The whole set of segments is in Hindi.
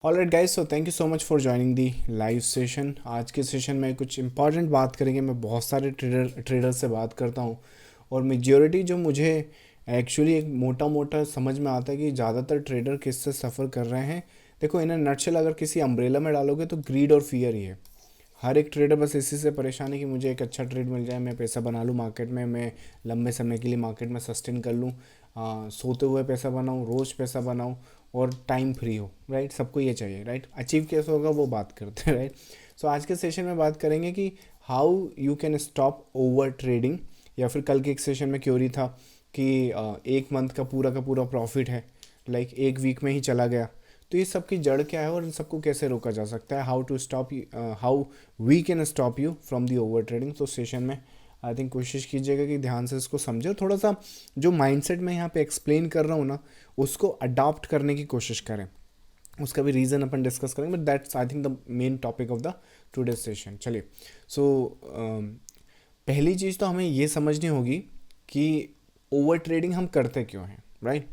Alright guys, so thank you so much for joining the live session. आज के सेशन में कुछ इंपॉर्टेंट बात करेंगे। मैं बहुत सारे ट्रेडर से बात करता हूँ और मेजॉरिटी जो मुझे एक्चुअली एक मोटा मोटा समझ में आता है कि ज़्यादातर ट्रेडर किससे सफ़र कर रहे हैं। देखो, इन नटशेल अगर किसी अम्ब्रेला में डालोगे तो ग्रीड और फियर ही है। हर एक ट्रेडर बस इसी से परेशान है कि मुझे एक अच्छा ट्रेड मिल जाए, मैं पैसा बना लूँ मार्केट में, मैं लंबे समय के लिए मार्केट में सस्टेन कर लूँ, सोते हुए पैसा बनाऊँ, रोज़ पैसा बनाऊँ और टाइम फ्री हो। राइट, सबको ये चाहिए। राइट, अचीव कैसे होगा वो बात करते हैं। राइट, सो आज के सेशन में बात करेंगे कि how you can stop over trading, या फिर कल के एक सेशन में क्योरी था कि एक मंथ का पूरा प्रॉफिट है, लाइक एक वीक में ही चला गया। तो ये सब की जड़ क्या है और इन सबको कैसे रोका जा सकता है, how to stop, how we can stop you from the over trading. तो सेशन में आई थिंक कोशिश कीजिएगा कि ध्यान से इसको समझे और थोड़ा सा जो माइंडसेट मैं यहाँ पे एक्सप्लेन कर रहा हूँ ना, उसको अडॉप्ट करने की कोशिश करें। उसका भी रीज़न अपन डिस्कस करेंगे, but that's I think the main topic of the today session. चलिए, सो पहली चीज़ तो हमें ये समझनी होगी कि ओवर ट्रेडिंग हम करते क्यों हैं। राइट,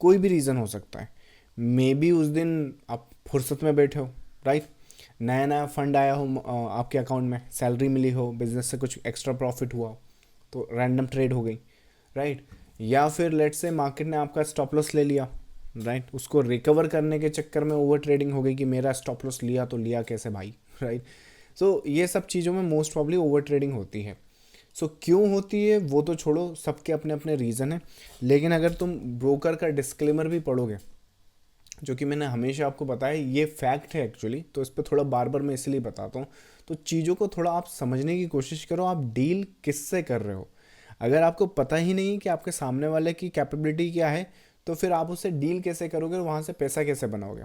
कोई भी रीज़न हो सकता है। मे बी उस दिन आप फुर्सत में बैठे हो, राइट, नया नया फंड आया हो आपके अकाउंट में, सैलरी मिली हो, बिजनेस से कुछ एक्स्ट्रा प्रॉफिट हुआ हो, तो रैंडम ट्रेड हो गई। राइट, या फिर लेट्स से मार्केट ने आपका स्टॉप लॉस ले लिया। राइट, उसको रिकवर करने के चक्कर में ओवर ट्रेडिंग हो गई कि मेरा स्टॉप लॉस लिया तो लिया कैसे भाई। राइट, सो ये सब चीज़ों में मोस्ट प्रॉब्ली ओवर ट्रेडिंग होती है। सो क्यों होती है वो तो छोड़ो, सबके अपने अपने रीज़न है। लेकिन अगर तुम ब्रोकर का डिस्क्लेमर भी पढ़ोगे, जो कि मैंने हमेशा आपको बताया, ये फैक्ट है एक्चुअली, तो इस पर थोड़ा बार बार मैं इसलिए बताता हूँ। तो चीज़ों को थोड़ा आप समझने की कोशिश करो, आप डील किससे कर रहे हो। अगर आपको पता ही नहीं कि आपके सामने वाले की कैपेबिलिटी क्या है, तो फिर आप उससे डील कैसे करोगे और वहाँ से पैसा कैसे बनाओगे।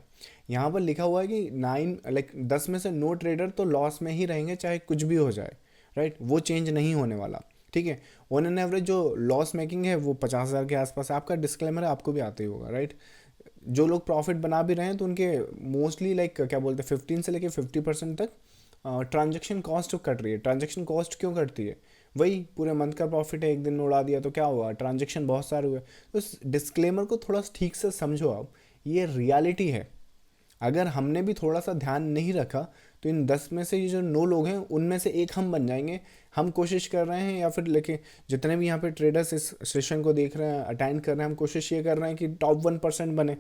यहाँ पर लिखा हुआ है कि 10 में से 9 ट्रेडर तो लॉस में ही रहेंगे चाहे कुछ भी हो जाए। राइट, वो चेंज नहीं होने वाला। ठीक है, ऑन एन एवरेज जो लॉस मेकिंग है वो 50,000 के आसपास है। आपका डिस्क्लेमर है, आपको भी आते ही होगा। राइट, जो लोग प्रॉफिट बना भी रहे हैं तो उनके मोस्टली लाइक क्या बोलते हैं 15 से लेके 50% तक ट्रांजैक्शन कॉस्ट कट रही है। ट्रांजैक्शन कॉस्ट क्यों कटती है? वही पूरे मंथ का प्रॉफिट है, एक दिन में उड़ा दिया तो क्या हुआ, ट्रांजैक्शन बहुत सारे हुए। तो इस डिस्क्लेमर को थोड़ा ठीक से समझो आप, ये रियलिटी है। अगर हमने भी थोड़ा सा ध्यान नहीं रखा तो इन 10 में से ये जो 9 लोग हैं उनमें से एक हम बन जाएंगे। हम कोशिश कर रहे हैं, या फिर लेके जितने भी यहाँ पे ट्रेडर्स इस सेशन को देख रहे हैं, अटेंड कर रहे हैं, हम कोशिश ये कर रहे हैं कि टॉप 1% बने,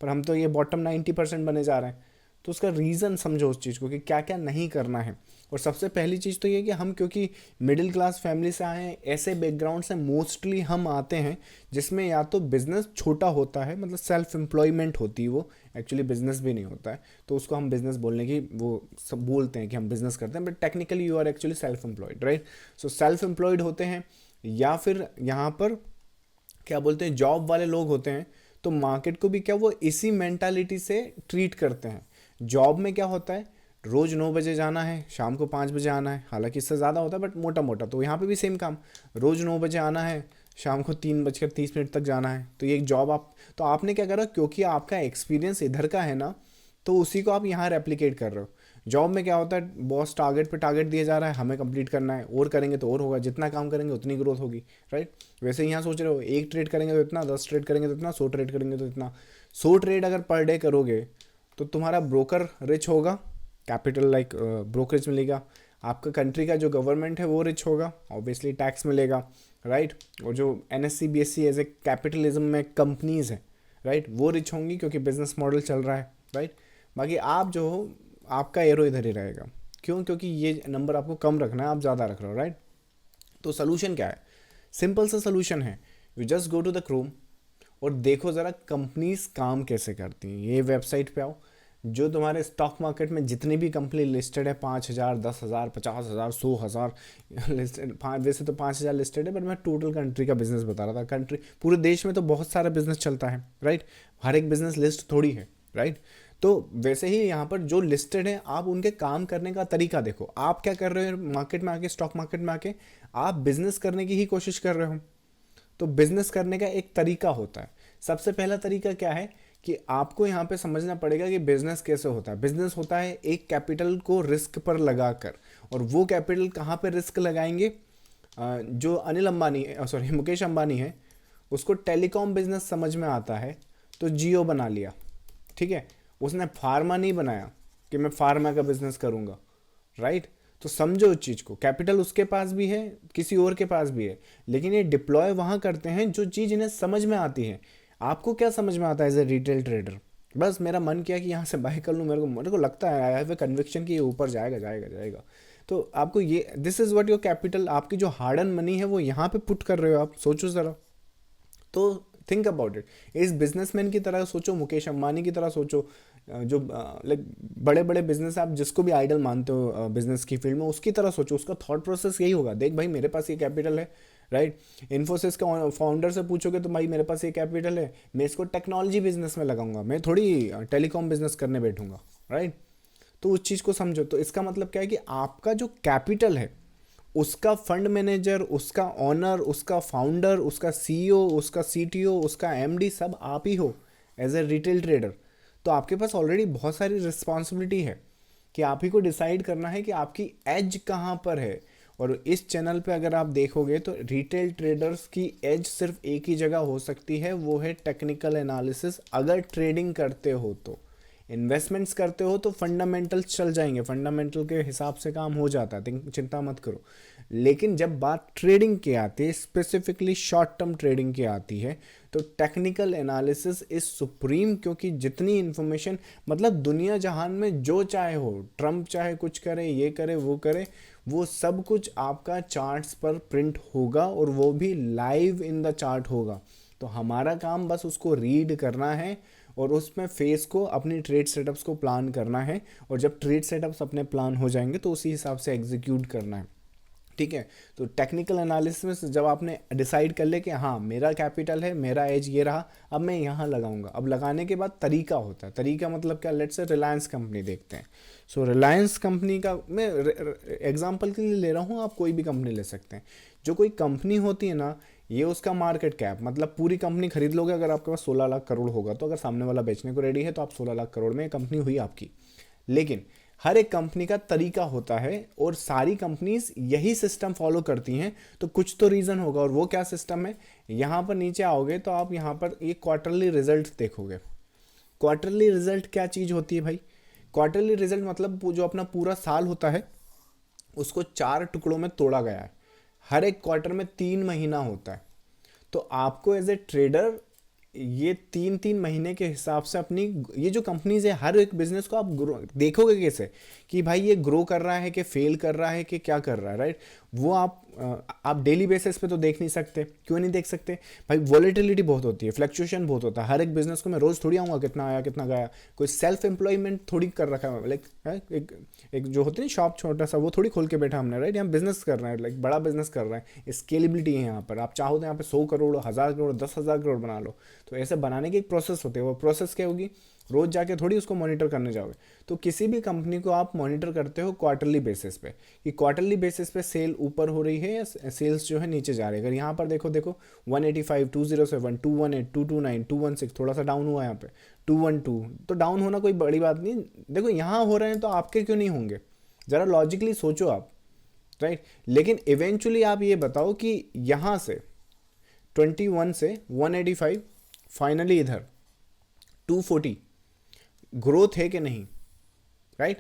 पर हम तो ये बॉटम 90% बने जा रहे हैं। तो उसका रीज़न समझो उस चीज़ को कि क्या क्या नहीं करना है। और सबसे पहली चीज़ तो ये कि हम क्योंकि मिडिल क्लास फैमिली से आए हैं, ऐसे बैकग्राउंड से मोस्टली हम आते हैं जिसमें या तो बिज़नेस छोटा होता है, मतलब सेल्फ एम्प्लॉयमेंट होती है, वो एक्चुअली बिज़नेस भी नहीं होता है, तो उसको हम बिज़नेस बोलने की वो सब बोलते हैं कि हम बिज़नेस करते हैं, but technically you are actually self employed. Right, so self employed होते हैं, या फिर यहाँ पर क्या बोलते हैं जॉब वाले लोग होते हैं। तो मार्केट को भी क्या वो इसी मेंटालिटी से ट्रीट करते हैं। जॉब में क्या होता है, रोज़ 9 बजे जाना है, शाम को 5 बजे आना है, हालांकि इससे ज़्यादा होता है बट मोटा मोटा। तो यहाँ पे भी सेम काम, रोज़ 9 बजे आना है, शाम को 3:30 तक जाना है। तो ये एक जॉब आप, तो आपने क्या करा, क्योंकि आपका एक्सपीरियंस इधर का है ना, तो उसी को आप यहाँ रेप्लिकेट कर रहे हो। जॉब में क्या होता है, बॉस टारगेट पे टारगेट दिया जा रहा है, हमें कंप्लीट करना है, और करेंगे तो और होगा, जितना काम करेंगे उतनी ग्रोथ होगी। राइट, वैसे यहाँ सोच रहे हो एक ट्रेड करेंगे तो इतना, 10 ट्रेड करेंगे तो इतना, 100 ट्रेड करेंगे तो इतना। 100 ट्रेड अगर पर डे करोगे तो तुम्हारा ब्रोकर रिच होगा, कैपिटल लाइक ब्रोकरेज मिलेगा। आपका कंट्री का जो गवर्नमेंट है वो रिच होगा, ऑब्वियसली टैक्स मिलेगा। राइट, और जो NSE BSE as a capitalism में कंपनीज हैं, राइट, वो रिच होंगी क्योंकि बिजनेस मॉडल चल रहा है। राइट, बाकी आप जो हो, आपका एरो इधर ही रहेगा। क्यों? क्योंकि ये नंबर आपको कम रखना है, आप ज़्यादा रख रहे हो। राइट, तो सोल्यूशन क्या है? सिंपल सा सोल्यूशन है, you just go to the Chrome और देखो ज़रा कंपनीज काम कैसे करती हैं। ये वेबसाइट पे आओ, जो तुम्हारे स्टॉक मार्केट में जितनी भी कंपनी लिस्टेड है, 5,000, 10,000, 50,000, 100,000 लिस्टेड, वैसे तो 5,000 लिस्टेड है, पर मैं टोटल कंट्री का बिजनेस बता रहा था। कंट्री, पूरे देश में तो बहुत सारा बिजनेस चलता है। राइट, हर एक बिजनेस लिस्ट थोड़ी है। राइट, तो वैसे ही यहाँ पर जो लिस्टेड है, आप उनके काम करने का तरीका देखो। आप क्या कर रहे हो मार्केट में आके, स्टॉक मार्केट में आके आप बिजनेस करने की ही कोशिश कर रहे हो। तो बिजनेस करने का एक तरीका होता है। सबसे पहला तरीका क्या है कि आपको यहाँ पे समझना पड़ेगा कि बिजनेस कैसे होता है। बिजनेस होता है एक कैपिटल को रिस्क पर लगाकर, और वो कैपिटल कहाँ पे रिस्क लगाएंगे? जो अनिल अंबानी, सॉरी मुकेश अंबानी है, उसको टेलीकॉम बिजनेस समझ में आता है तो जियो बना लिया। ठीक है, उसने फार्मा नहीं बनाया कि मैं फार्मा का बिजनेस करूंगा, राइट? तो समझो उस चीज़ को, कैपिटल उसके पास भी है, किसी और के पास भी है, लेकिन ये डिप्लॉय वहाँ करते हैं जो चीज़ इन्हें समझ में आती है। आपको क्या समझ में आता है एज ए रिटेल ट्रेडर? बस मेरा मन किया कि यहाँ से बाय कर लूँ, मेरे को लगता है, आई हैव ए कन्विक्शन कि ये ऊपर जाएगा जाएगा जाएगा। तो आपको ये, this is what your capital, आपकी जो हार्ड एंड मनी है वो यहाँ पे पुट कर रहे हो आप, सोचो ज़रा। तो थिंक अबाउट इट, इस बिजनेसमैन की तरह सोचो, मुकेश अंबानी की तरह सोचो, जो लाइक बड़े बड़े बिजनेस, आप जिसको भी आइडल मानते हो बिजनेस की फील्ड में, उसकी तरह सोचो। उसका थॉट प्रोसेस यही होगा, देख भाई मेरे पास ये कैपिटल है, राइट? इन्फोसिस का फाउंडर से पूछोगे तो भाई मेरे पास ये कैपिटल है, मैं इसको टेक्नोलॉजी बिजनेस में लगाऊंगा, मैं थोड़ी टेलीकॉम बिजनेस करने बैठूंगा, राइट? तो उस चीज़ को समझो। तो इसका मतलब क्या है कि आपका जो कैपिटल है, उसका फंड मैनेजर, उसका ऑनर, उसका फाउंडर, उसका सीईओ, उसका सीटीओ, उसका एमडी, सब आप ही हो एज ए रिटेल ट्रेडर। तो आपके पास ऑलरेडी बहुत सारी रिस्पॉन्सिबिलिटी है कि आप ही को डिसाइड करना है कि आपकी एज कहाँ पर है। और इस चैनल पे अगर आप देखोगे तो रिटेल ट्रेडर्स की एज सिर्फ एक ही जगह हो सकती है, वो है टेक्निकल एनालिसिस। अगर ट्रेडिंग करते हो तो, इन्वेस्टमेंट्स करते हो तो फंडामेंटल्स चल जाएंगे, फंडामेंटल के हिसाब से काम हो जाता है, चिंता मत करो। लेकिन जब बात ट्रेडिंग की आती है, स्पेसिफिकली शॉर्ट टर्म ट्रेडिंग की आती है, तो टेक्निकल एनालिसिस इज सुप्रीम। क्योंकि जितनी इन्फॉर्मेशन, मतलब दुनिया जहान में जो चाहे हो, ट्रम्प चाहे कुछ करे, ये करे, वो करे, वो सब कुछ आपका चार्ट्स पर प्रिंट होगा, और वो भी लाइव इन द चार्ट होगा। तो हमारा काम बस उसको रीड करना है, और उसमें फेस को, अपनी ट्रेड सेटअप्स को प्लान करना है। और जब ट्रेड सेटअप्स अपने प्लान हो जाएंगे तो उसी हिसाब से एग्जीक्यूट करना है, ठीक है? तो टेक्निकल एनालिसिस में जब आपने डिसाइड कर ले कि हाँ मेरा कैपिटल है, मेरा एज ये रहा, अब मैं यहाँ लगाऊंगा, अब लगाने के बाद तरीका होता है। तरीका मतलब क्या? लेट्स से रिलायंस कंपनी देखते हैं। सो रिलायंस कंपनी का मैं एग्जांपल के लिए ले रहा हूँ, आप कोई भी कंपनी ले सकते हैं। जो कोई कंपनी होती है ना, ये उसका मार्केट कैप, मतलब पूरी कंपनी खरीद लोगे अगर आपके पास 16 लाख करोड़ होगा, तो अगर सामने वाला बेचने को रेडी है तो आप 16 लाख करोड़ में कंपनी हुई आपकी। लेकिन हर एक कंपनी का तरीका होता है, और सारी कंपनीज यही सिस्टम फॉलो करती हैं। तो कुछ तो रीज़न होगा, और वो क्या सिस्टम है? यहाँ पर नीचे आओगे तो आप यहाँ पर ये क्वार्टरली रिजल्ट देखोगे। क्वार्टरली रिजल्ट क्या चीज़ होती है भाई? क्वार्टरली रिजल्ट मतलब जो अपना पूरा साल होता है, उसको 4 टुकड़ों में तोड़ा गया है। हर एक क्वार्टर में 3 महीना होता है। तो आपको एज ए ट्रेडर ये 3 3 महीने के हिसाब से अपनी, ये जो कंपनीज है, हर एक बिजनेस को आप ग्रो देखोगे कैसे कि भाई ये ग्रो कर रहा है कि फेल कर रहा है कि क्या कर रहा है, राइट? वो आप डेली बेसिस पे तो देख नहीं सकते। क्यों नहीं देख सकते भाई? वॉलेटिलिटी बहुत होती है, फ्लक्चुएशन बहुत होता है। हर एक बिजनेस को मैं रोज थोड़ी आऊँगा कितना आया कितना गया। कोई सेल्फ एम्प्लॉयमेंट थोड़ी कर रखा है, लाइक एक जो होती है शॉप छोटा सा, वो थोड़ी खोल के बैठा हमने, राइट? यहाँ बिजनेस कर रहे हैं, लाइक बड़ा बिजनेस कर रहे हैं, स्केलेबिलिटी है यहाँ पर। आप चाहो तो यहाँ पे 100 करोड़, 1000 करोड़, 10,000 करोड़ बना लो। तो ऐसे बनाने की एक प्रोसेस होती है। वो प्रोसेस क्या होगी? रोज जाके थोड़ी उसको मॉनिटर करने जाओगे। तो किसी भी कंपनी को आप मॉनिटर करते हो क्वार्टरली बेसिस पे, कि क्वार्टरली बेसिस पे सेल ऊपर हो रही है या सेल्स जो है नीचे जा रही है। अगर यहाँ पर देखो 185, 207, 218, 229, 216, थोड़ा सा डाउन हुआ यहाँ पे 212, तो डाउन होना कोई बड़ी बात नहीं। देखो यहाँ हो रहे हैं तो आपके क्यों नहीं होंगे? ज़रा लॉजिकली सोचो आप, राइट? लेकिन इवेंचुअली आप ये बताओ कि यहाँ से 21 से 185, फाइनली इधर 240, ग्रोथ है कि नहीं, राइट?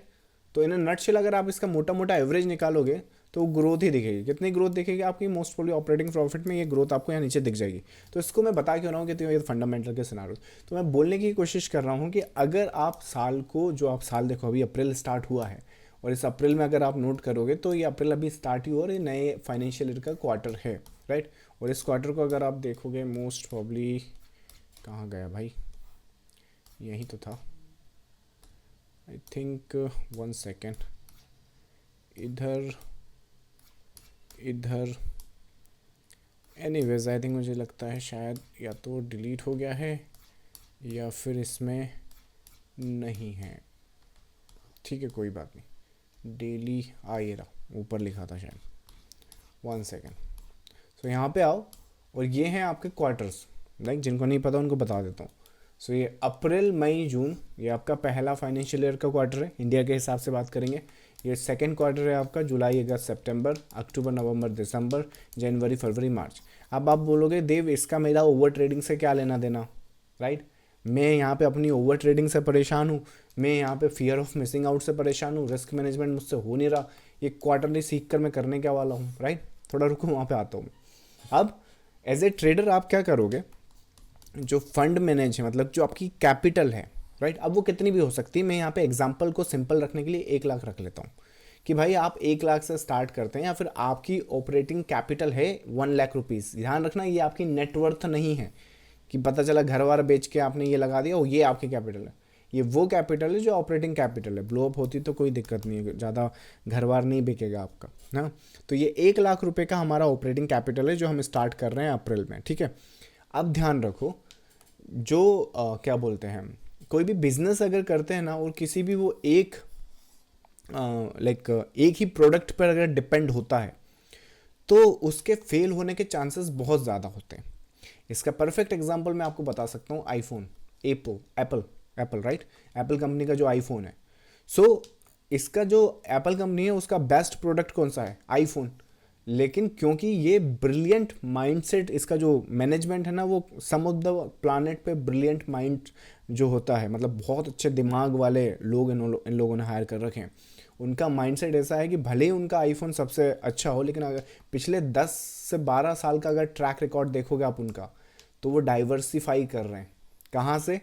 तो इन नटशेल अगर आप इसका मोटा मोटा एवरेज निकालोगे तो ग्रोथ ही दिखेगी। कितनी ग्रोथ दिखेगी आपकी? मोस्ट प्रोबेबली ऑपरेटिंग प्रॉफिट में ये ग्रोथ आपको यहाँ नीचे दिख जाएगी। तो इसको मैं बता क्यों रहा हूँ कि तो ये फंडामेंटल के सिनारियो। तो मैं बोलने की कोशिश कर रहा हूँ कि अगर आप साल को, जो आप साल देखो, अभी अप्रैल स्टार्ट हुआ है, और इस अप्रैल में अगर आप नोट करोगे तो ये अप्रैल अभी स्टार्ट ही हुआ और ये नए फाइनेंशियल ईयर का क्वार्टर है, राइट? और इस क्वार्टर को अगर आप देखोगे, मोस्ट प्रॉब्ली कहाँ गया भाई, यही तो था, आई थिंक 1 सेकेंड, इधर इधर एनीवेज, आई थिंक मुझे लगता है शायद या तो डिलीट हो गया है या फिर इसमें नहीं है। ठीक है, कोई बात नहीं। डेली ये रहा, ऊपर लिखा था शायद, 1 सेकेंड। सो यहाँ पे आओ, और ये हैं आपके क्वार्टर्स, लाइक जिनको नहीं पता उनको बता देता हूँ। सो ये अप्रैल, मई, जून, ये आपका पहला फाइनेंशियल ईयर का क्वार्टर है, इंडिया के हिसाब से बात करेंगे। ये सेकंड क्वार्टर है आपका, जुलाई, अगस्त, सितंबर, अक्टूबर, नवंबर, दिसंबर, जनवरी, फरवरी, मार्च। अब आप बोलोगे देव इसका मेरा ओवर ट्रेडिंग से क्या लेना देना, राइट? मैं यहाँ पे अपनी ओवर ट्रेडिंग से परेशान हूँ, मैं यहाँ पे फियर ऑफ मिसिंग आउट से परेशान हूँ, रिस्क मैनेजमेंट मुझसे हो नहीं रहा, ये क्वार्टरली सीख कर मैं करने क्या वाला हूँ, राइट। थोड़ा रुको, वहाँ पे आता हूँ मैं। अब एज ए ट्रेडर आप क्या करोगे, जो फंड मैनेज है, मतलब जो आपकी कैपिटल है, राइट, अब वो कितनी भी हो सकती है। मैं यहाँ पे एग्जांपल को सिंपल रखने के लिए 1 लाख रख लेता हूँ कि भाई आप 1 लाख से स्टार्ट करते हैं, या फिर आपकी ऑपरेटिंग कैपिटल है 1 लाख रुपीज़। ध्यान रखना ये आपकी नेटवर्थ नहीं है कि पता चला घर वार बेच के आपने ये लगा दिया, और ये आपकी कैपिटल है। ये वो कैपिटल है जो ऑपरेटिंग कैपिटल है। ब्लो अप होती तो कोई दिक्कत नहीं है, ज़्यादा घर वार नहीं बिकेगा आपका ना। तो ये 1 लाख रुपए का हमारा ऑपरेटिंग कैपिटल है जो हम स्टार्ट कर रहे हैं अप्रैल में, ठीक है। अब ध्यान रखो, जो क्या बोलते हैं, कोई भी बिजनेस अगर करते हैं ना, और किसी भी वो एक एक ही प्रोडक्ट पर अगर डिपेंड होता है, तो उसके फेल होने के चांसेस बहुत ज़्यादा होते हैं। इसका परफेक्ट एग्जांपल मैं आपको बता सकता हूँ, iPhone, Apple right, Apple company का जो आईफोन है। सो इसका जो एप्पल कंपनी है उसका बेस्ट प्रोडक्ट कौन सा है, आईफोन। लेकिन क्योंकि ये ब्रिलियंट माइंडसेट, इसका जो मैनेजमेंट है ना, वो सम ऑफ द प्लानट पे ब्रिलियंट माइंड जो होता है, मतलब बहुत अच्छे दिमाग वाले लोग इन लोगों ने हायर कर रखे हैं। उनका माइंडसेट ऐसा है कि भले ही उनका आईफोन सबसे अच्छा हो, लेकिन अगर पिछले 10 से 12 साल का अगर ट्रैक रिकॉर्ड देखोगे आप उनका, तो वो डाइवर्सिफाई कर रहे हैं। कहाँ से,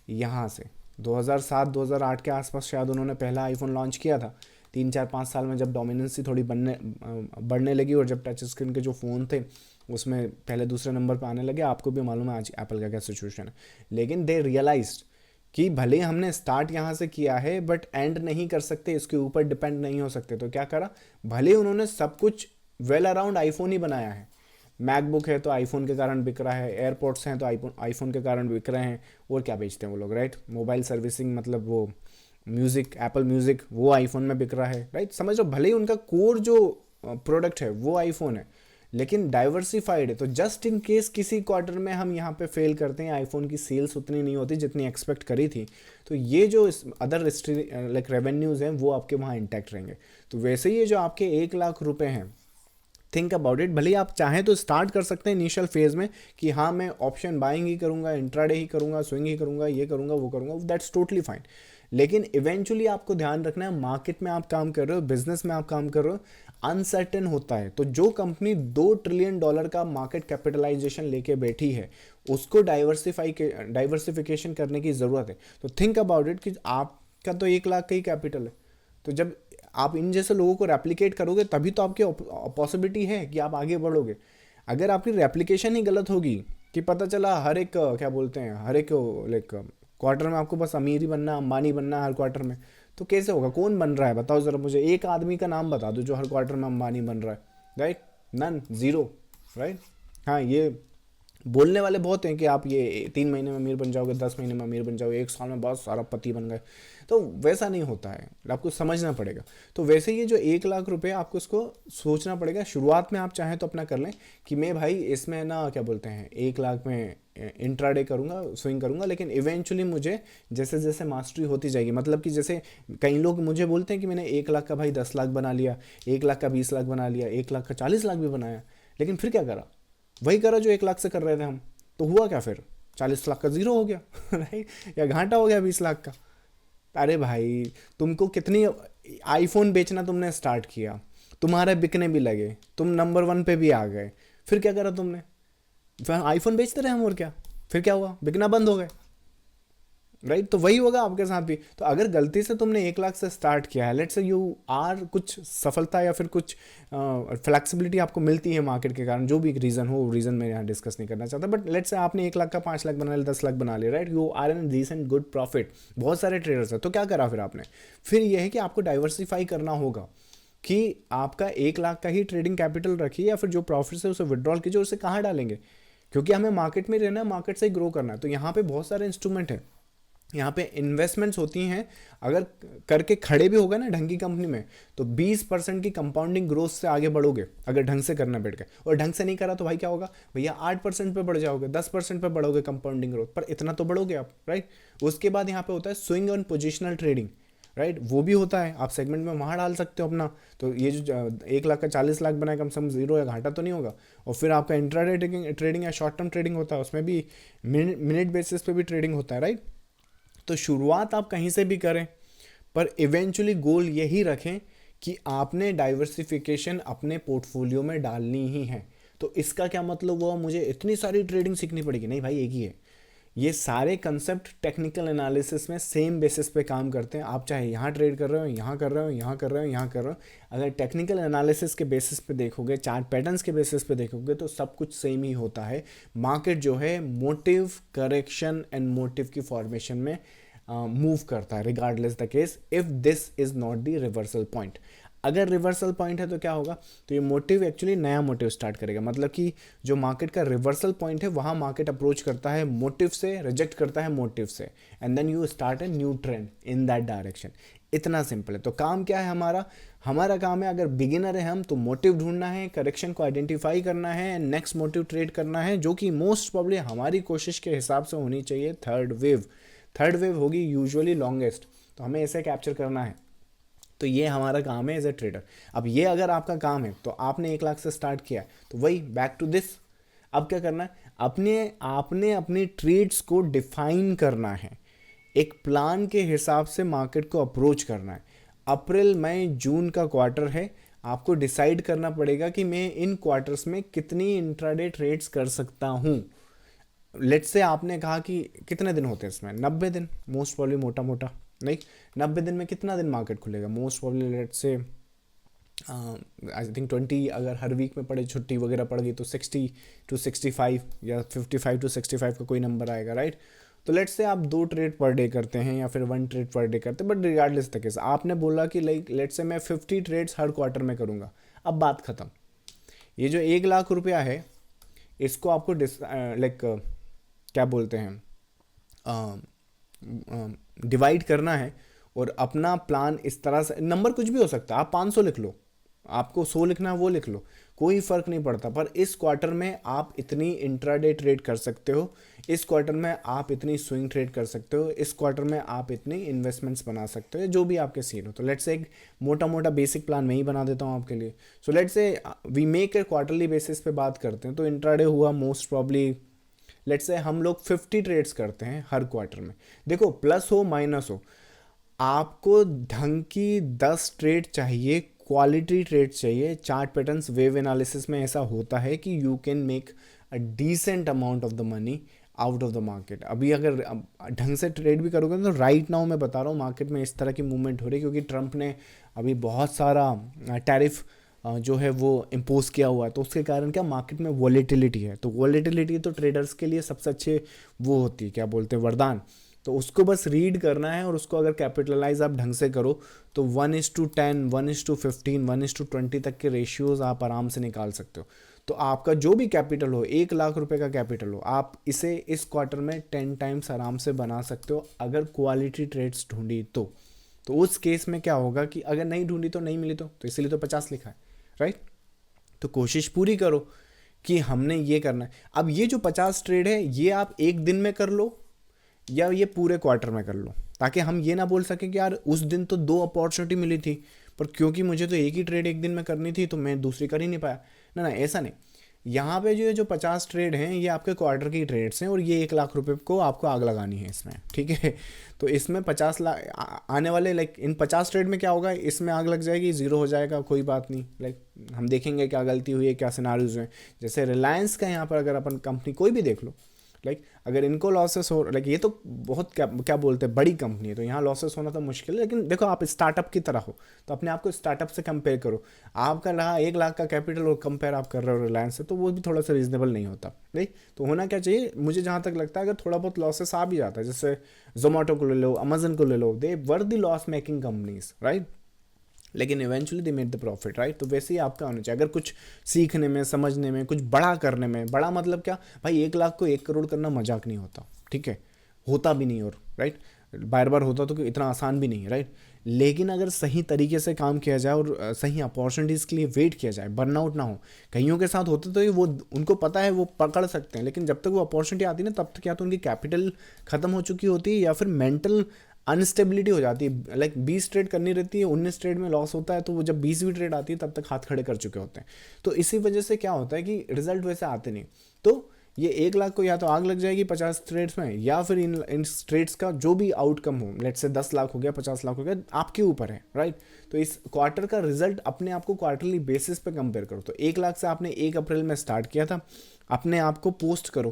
यहाँ से 2007-2008 के आसपास शायद उन्होंने पहला आईफोन लॉन्च किया था। 3-4-5 साल में जब डोमिनेंसी थोड़ी बढ़ने लगी, और जब टच स्क्रीन के जो फ़ोन थे उसमें पहले दूसरे नंबर पर आने लगे, आपको भी मालूम है आज एप्पल का क्या सिचुएशन है। लेकिन दे रियलाइज्ड कि भले हमने स्टार्ट यहाँ से किया है, बट एंड नहीं कर सकते, इसके ऊपर डिपेंड नहीं हो सकते। तो क्या करा, भले उन्होंने सब कुछ वेल अराउंड आईफोन ही बनाया है। मैकबुक है तो आईफोन के कारण बिक रहा है, एयरपोर्ट्स हैं तो आईफोन के कारण बिक रहे हैं, और क्या बेचते हैं वो लोग, राइट। मोबाइल सर्विसिंग, मतलब वो म्यूज़िक, एप्पल म्यूज़िक, वो आईफोन में बिक रहा है, राइट। समझ लो, भले ही उनका कोर जो प्रोडक्ट है वो आईफोन है, लेकिन डाइवर्सिफाइड है। तो जस्ट इन केस किसी क्वार्टर में हम यहाँ पे फेल करते हैं, आईफोन की सेल्स उतनी नहीं होती जितनी एक्सपेक्ट करी थी, तो ये जो अदर रेवेन्यूज़ हैं वो आपके वहाँ इंटैक्ट रहेंगे। तो वैसे ही ये जो आपके 1 लाख रुपए हैं, थिंक अबाउट इट। भले ही आप चाहें तो स्टार्ट कर सकते हैं इनिशियल फेज में कि हाँ मैं ऑप्शन बाइंग ही करूँगा, इंट्राडे ही करूँगा, स्विंग ही करूँगा, ये करूँगा, वो करूँगा, दैट्स टोटली फाइन। लेकिन इवेंचुअली आपको ध्यान रखना है, मार्केट में आप काम कर रहे हो, बिजनेस में आप काम कर रहे हो, अनसर्टेन होता है। तो जो कंपनी $2 ट्रिलियन का मार्केट कैपिटलाइजेशन लेके बैठी है, उसको डाइवर्सिफिकेशन करने की ज़रूरत है। तो थिंक अबाउट इट कि आपका तो 1 लाख का ही कैपिटल है, तो जब आप इन जैसे लोगों को रेप्लिकेट करोगे तभी तो आपकी पॉसिबिलिटी है कि आप आगे बढ़ोगे। अगर आपकी रेप्लिकेशन ही गलत होगी कि पता चला हर एक क्या बोलते हैं, हर एक क्वार्टर में आपको बस अमीर ही बनना, अंबानी बनना हर क्वार्टर में, तो कैसे होगा, कौन बन रहा है बताओ ज़रा मुझे, एक आदमी का नाम बता दो जो हर क्वार्टर में अंबानी बन रहा है, राइट, नन, ज़ीरो, राइट। हाँ, ये बोलने वाले बहुत हैं कि आप ये 3 महीने में अमीर बन जाओगे, 10 महीने में अमीर बन जाओगे, 1 साल में बहुत सारा पति बन गए, तो वैसा नहीं होता है, आपको समझना पड़ेगा। तो वैसे ये जो 1 लाख रुपए, आपको इसको सोचना पड़ेगा। शुरुआत में आप चाहें तो अपना कर लें कि मैं भाई इसमें ना क्या बोलते हैं 1 लाख में इंट्राडे करूँगा, स्विंग करूँगा, लेकिन इवेंचुअली मुझे जैसे जैसे मास्टरी होती जाएगी, मतलब कि जैसे कई लोग मुझे बोलते हैं कि मैंने 1 लाख का भाई 10 लाख बना लिया, 1 लाख का 20 लाख बना लिया, 1 लाख का 40 लाख भी बनाया, लेकिन फिर क्या करा, वही करा जो 1 लाख से कर रहे थे हम, तो हुआ क्या, फिर 40 लाख का ज़ीरो हो गया, राइट, या घाटा हो गया 20 लाख का। अरे भाई, तुमको कितनी आईफोन बेचना तुमने स्टार्ट किया, तुम्हारे बिकने भी लगे, तुम नंबर 1 पे भी आ गए, फिर क्या करा तुमने, फिर आईफोन बेचते रहे हम, और क्या, फिर क्या हुआ, बिकना बंद हो गए, राइट। तो वही होगा आपके साथ भी। तो अगर गलती से तुमने 1 लाख से स्टार्ट किया है, लेट्स से यू आर, कुछ सफलता या फिर कुछ फ्लेक्सिबिलिटी आपको मिलती है मार्केट के कारण, जो भी रीज़न हो, रीज़न मैं यहाँ डिस्कस नहीं करना चाहता, बट लेट्स से आपने 1 लाख का 5 लाख बना लिया, 10 लाख बना लिया, right, you are an recent good profit. बहुत सारे ट्रेडर्स हैं, तो क्या करा फिर आपने, फिर यह है कि आपको डाइवर्सिफाई करना होगा कि आपका 1 लाख का ही ट्रेडिंग कैपिटल रखिए, या फिर जो प्रॉफिट है उसे विड्रॉल कीजिए, उसे कहाँ डालेंगे, क्योंकि हमें मार्केट में रहना है, मार्केट से ही ग्रो करना है। तो यहाँ पे बहुत सारे इंस्ट्रूमेंट हैं, यहाँ पे इन्वेस्टमेंट्स होती हैं, अगर करके खड़े भी होगा ना ढंग की कंपनी में, तो 20% की कंपाउंडिंग ग्रोथ से आगे बढ़ोगे अगर ढंग से करना बैठ गए। और ढंग से नहीं करा तो भाई क्या होगा भैया, 8% पे बढ़ जाओगे, 10% पे बढ़ोगे कंपाउंडिंग ग्रोथ, पर इतना तो बढ़ोगे आप, राइट। उसके बाद यहाँ पे होता है swing on positional trading. Right, वो भी होता है, आप सेगमेंट में वहाँ डाल सकते हो अपना। तो ये जो 1 लाख का 40 लाख बनाए, कम से कम जीरो या घाटा तो नहीं होगा। और फिर आपका इंट्राडे ट्रेडिंग या शॉर्ट टर्म ट्रेडिंग होता है, उसमें भी मिनट बेसिस पे भी ट्रेडिंग होता है, राइट। तो शुरुआत आप कहीं से भी करें, पर इवेंचुअली गोल यही रखें कि आपने डाइवर्सिफिकेशन अपने पोर्टफोलियो में डालनी ही है। तो इसका क्या मतलब हुआ, मुझे इतनी सारी ट्रेडिंग सीखनी पड़ेगी? नहीं भाई, एक ही है। ये सारे कंसेप्ट टेक्निकल एनालिसिस में सेम बेसिस पे काम करते हैं। आप चाहे यहाँ ट्रेड कर रहे हो, यहाँ कर रहे हो, यहाँ कर रहे हो, यहाँ कर रहे हो, अगर टेक्निकल एनालिसिस के बेसिस पे देखोगे, चार्ट पैटर्न्स के बेसिस पे देखोगे, तो सब कुछ सेम ही होता है। मार्केट जो है मोटिव करेक्शन एंड मोटिव की फॉर्मेशन में मूव करता है, regardless the case, if this is not the reversal point. अगर रिवर्सल पॉइंट है तो क्या होगा, तो ये मोटिव एक्चुअली नया मोटिव स्टार्ट करेगा। मतलब कि जो मार्केट का रिवर्सल पॉइंट है, वहाँ मार्केट अप्रोच करता है मोटिव से, रिजेक्ट करता है मोटिव से, and then you start a new trend in that direction. इतना सिंपल है। तो काम क्या है हमारा, हमारा काम है, अगर बिगिनर है हम, तो मोटिव ढूंढना है, करेक्शन को आइडेंटिफाई करना है, नेक्स्ट मोटिव ट्रेड करना है, जो कि मोस्ट प्रॉब्ली हमारी कोशिश के हिसाब से होनी चाहिए थर्ड वेव। थर्ड वेव होगी यूजुअली लॉन्गेस्ट, तो हमें ऐसे कैप्चर करना है। तो ये हमारा काम है एज ए ट्रेडर। अब ये अगर आपका काम है, तो आपने 1 लाख से स्टार्ट किया, तो वही बैक टू दिस। अब क्या करना है, आपने अपनी ट्रेड्स को डिफाइन करना है, एक प्लान के हिसाब से मार्केट को अप्रोच करना है। अप्रैल मई जून का क्वार्टर है, आपको डिसाइड करना पड़ेगा कि मैं इन क्वार्टर्स में कितनी इंट्राडे ट्रेड्स कर सकता हूँ। लेट्स से आपने कहा कि कितने दिन होते हैं इसमें, 90 दिन मोस्ट प्रॉब्ली, मोटा मोटा नहीं, 90 दिन में कितना दिन मार्केट खुलेगा, most probably let's say I think 20, अगर हर वीक में पड़े, छुट्टी वगैरह पड़ गई, तो 60 to 65 या 55 to 65 का कोई नंबर आएगा, राइट। तो लेट्स से आप 2 ट्रेड पर डे करते हैं या फिर 1 ट्रेड पर डे करते हैं, बट रिगार्डलेस द केस आपने बोला कि लाइक लेट्स से मैं 50 ट्रेड्स हर क्वार्टर में करूँगा। अब बात ख़त्म। ये जो 1 लाख रुपया है, इसको आपको लाइक क्या बोलते हैं, डिवाइड करना है, और अपना प्लान इस तरह से, नंबर कुछ भी हो सकता है, आप 500 लिख लो, आपको 100 लिखना है वो लिख लो, कोई फ़र्क नहीं पड़ता। पर इस क्वार्टर में आप इतनी इंट्राडे ट्रेड कर सकते हो, इस क्वार्टर में आप इतनी स्विंग ट्रेड कर सकते हो, इस क्वार्टर में आप इतनी इन्वेस्टमेंट्स बना सकते हो, जो भी आपके सीन हो। तो लेट्स से एक मोटा मोटा बेसिक प्लान मैं ही बना देता हूँ आपके लिए। So let's say we make a quarterly basis पे बात करते हैं, तो इंट्राडे हुआ मोस्ट प्रॉब्ली, लेट्स से हम लोग 50 ट्रेड्स करते हैं हर क्वार्टर में। देखो प्लस हो माइनस हो, आपको ढंग की 10 ट्रेड चाहिए, क्वालिटी ट्रेड चाहिए। चार्ट पैटर्न्स, वेव एनालिसिस में ऐसा होता है कि you can make a decent amount of the money out of the market. अभी अगर ढंग से ट्रेड भी करोगे तो राइट नाउ मैं बता रहा हूँ मार्केट में इस तरह की मूवमेंट हो रही है, क्योंकि ट्रंप ने अभी बहुत सारा टैरिफ जो है वो इम्पोज किया हुआ है, तो उसके कारण क्या मार्केट में वॉलेटिलिटी है। तो वॉलेटिलिटी तो ट्रेडर्स के लिए सबसे अच्छे वो होती है, क्या बोलते हैं, वरदान। तो उसको बस रीड करना है, और उसको अगर कैपिटलाइज आप ढंग से करो, तो 1:10, 1:15, 1:20 तक के रेशियोज़ आप आराम से निकाल सकते हो। तो आपका जो भी कैपिटल हो, 1 लाख रुपए का कैपिटल हो, आप इसे इस क्वार्टर में 10 टाइम्स आराम से बना सकते हो, अगर क्वालिटी ट्रेड्स ढूंढी तो उस केस में क्या होगा कि अगर नहीं ढूंढी तो नहीं मिली, तो इसीलिए तो 50 लिखा है, राइट। तो कोशिश पूरी करो कि हमने ये करना है। अब ये जो 50 ट्रेड है, ये आप एक दिन में कर लो या ये पूरे क्वार्टर में कर लो, ताकि हम ये ना बोल सकें कि यार उस दिन तो 2 अपॉर्चुनिटी मिली थी, पर क्योंकि मुझे तो एक ही ट्रेड एक दिन में करनी थी, तो मैं दूसरी कर ही नहीं पाया। ना, ऐसा नहीं। यहाँ पे जो 50 ट्रेड हैं, ये आपके क्वार्टर की ट्रेड्स हैं, और ये 1 लाख रुपए को आपको आग लगानी है इसमें, ठीक है। तो इसमें 50 लाख आने वाले, लाइक इन 50 ट्रेड में क्या होगा, इसमें आग लग जाएगी, जीरो हो जाएगा, कोई बात नहीं। लाइक हम देखेंगे क्या गलती हुई है, क्या सिनारियोज हैं। जैसे रिलायंस का यहाँ पर अगर अपन कंपनी कोई भी देख लो, लाइक अगर इनको लॉसेस हो, लाइक ये तो बहुत क्या बोलते हैं, बड़ी कंपनी है, तो यहाँ लॉसेस होना तो मुश्किल है। लेकिन देखो, आप स्टार्टअप की तरह हो, तो अपने आप को स्टार्टअप से कंपेयर करो। आपका रहा 1 लाख का कैपिटल और कंपेयर आप कर रहे हो रिलायंस से, तो वो भी थोड़ा सा रीजनेबल नहीं होता, राइट। तो होना क्या चाहिए, मुझे जहाँ तक लगता है, अगर थोड़ा बहुत लॉसेस आ भी जाता है, जैसे जोमेटो को ले लो, अमेजन को ले लो, they were the loss making companies, right, लेकिन eventually they made the profit, right. तो वैसे ही आपका होना चाहिए, अगर कुछ सीखने में, समझने में, कुछ बड़ा करने में, बड़ा मतलब क्या भाई, 1 लाख को 1 करोड़ करना मजाक नहीं होता, ठीक है, होता भी नहीं, और राइट बार बार होता तो इतना आसान भी नहीं है, राइट। लेकिन अगर सही तरीके से काम किया जाए और सही अपॉर्चुनिटीज़ के लिए वेट किया जाए, बर्नआउट ना हो। कईयों के साथ होते तो वो उनको पता है, वो पकड़ सकते हैं, लेकिन जब तक वो अपॉर्चुनिटी आती है ना, तब तक या तो उनकी कैपिटल ख़त्म हो चुकी होती है, या फिर मेंटल अनस्टेबिलिटी हो जाती है। लाइक 20 ट्रेड करनी रहती है, 19 ट्रेड में लॉस होता है, तो वो जब 20वीं ट्रेड आती है तब तक हाथ खड़े कर चुके होते हैं। तो इसी वजह से क्या होता है कि रिजल्ट वैसे आते नहीं। तो ये 1 लाख को या तो आग लग जाएगी 50 ट्रेड्स में, या फिर इन ट्रेड्स का जो भी आउटकम हो, लेट से 10 लाख हो गया, 50 लाख हो गया, आपके ऊपर है, राइट। तो इस क्वार्टर का रिजल्ट अपने आप को क्वार्टरली बेसिस पे कंपेयर करो। तो 1 लाख से आपने 1 अप्रैल में स्टार्ट किया था, अपने आप को पोस्ट करो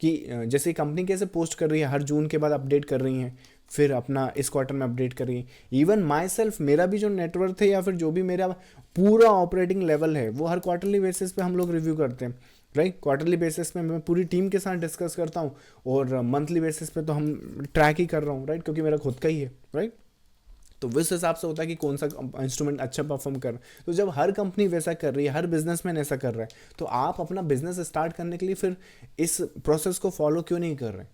कि जैसे कंपनी कैसे पोस्ट कर रही है, हर जून के बाद अपडेट कर रही है, फिर अपना इस क्वार्टर में अपडेट कर रही है। इवन माई सेल्फ, मेरा भी जो नेटवर्क है या फिर जो भी मेरा पूरा ऑपरेटिंग लेवल है, वो हर क्वार्टरली बेसिस पे हम लोग रिव्यू करते हैं, राइट। क्वार्टरली बेसिस पे मैं पूरी टीम के साथ डिस्कस करता हूँ, और मंथली बेसिस पे तो हम ट्रैक ही कर रहा हूँ, राइट, क्योंकि मेरा खुद का ही है, राइट। तो उस हिसाब से होता है कि कौन सा इंस्ट्रूमेंट अच्छा परफॉर्म कर रहा है। तो जब हर कंपनी वैसा कर रही है, हर बिजनेसमैन ऐसा कर रहा है, तो आप अपना बिजनेस स्टार्ट करने के लिए फिर इस प्रोसेस को फॉलो क्यों नहीं कर रहे,